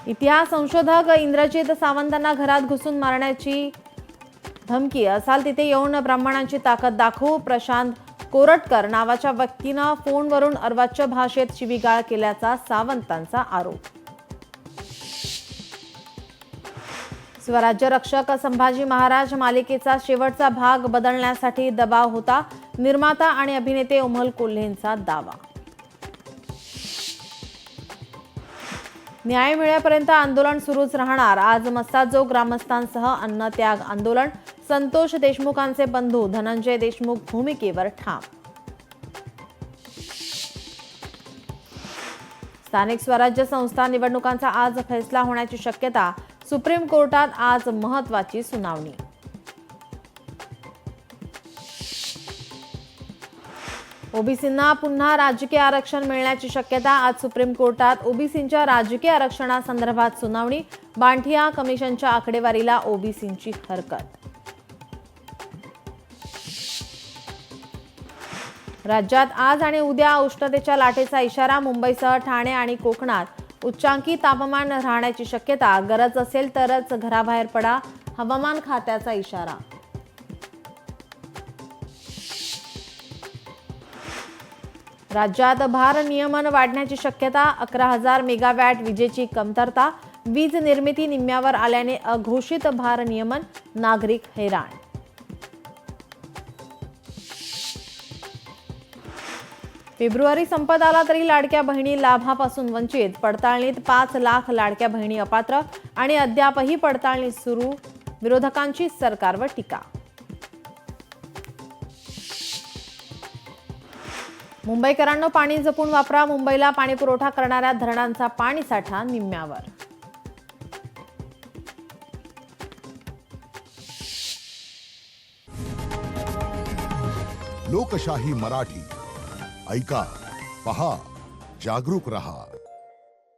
इतिहास संशोधक इंद्रजित सावंतांना घरात घुसून मारण्याची धमकी, असाल तिथे येऊन ब्राह्मणांची ताकद दाखवू. प्रशांत कोरटकर नावाच्या व्यक्तीनं फोनवरून अर्वाच्य भाषेत शिवीगाळ केल्याचा सावंतांचा आरोप. स्वराज्य रक्षक संभाजी महाराज मालिकेचा शेवटचा भाग बदलण्यासाठी दबाव होता. निर्माता आणि अभिनेते उमल कोल्हेंचा दावा. न्याय मिळेपर्यंत आंदोलन सुरूच राहणार. आज मस्साजोग ग्रामस्थांसह अन्नत्याग आंदोलन. संतोष देशमुखांचे बंधू धनंजय देशमुख भूमिकेवर ठाम. स्थानिक स्वराज्य संस्था निवडणुकांचा आज फैसला होण्याची शक्यता. सुप्रीम कोर्टात आज महत्त्वाची सुनावणी. ओबीसींना पुन्हा राजकीय आरक्षण मिळण्याची शक्यता. आज सुप्रीम कोर्टात ओबीसींच्या राजकीय आरक्षणासंदर्भात सुनावणी. बांठिया कमिशनच्या आकडेवारीला ओबीसींची हरकत. राज्यात आज आणि उद्या उष्णतेच्या लाटेचा इशारा. मुंबईसह ठाणे आणि कोकणात उच्चांकी तापमान राहण्याची शक्यता. गरज असेल तरच घराबाहेर पडा, हवामान खात्याचा इशारा. राज्यात भारनियमन वाढण्याची शक्यता. 11,000 मेगावॅट विजेची कमतरता. वीज निर्मिती निम्म्यावर आल्याने अघोषित भारनियमन. नागरिक हैराण. फेब्रुवारी संपत आला तरी लाडक्या बहिणी लाभापासून वंचित. पडताळणीत 5 लाख लाडक्या बहिणी अपात्र आणि अद्यापही पडताळणी सुरू. विरोधकांची सरकारवर टीका. मुंबईकरांनो, पाणी जपून वापरा. मुंबईला पाणी पुरवठा करणाऱ्या धरणांचा पाणीसाठा निम्म्यावर. लोकशाही मराठी ऐका, पहा, जागरूक रहा.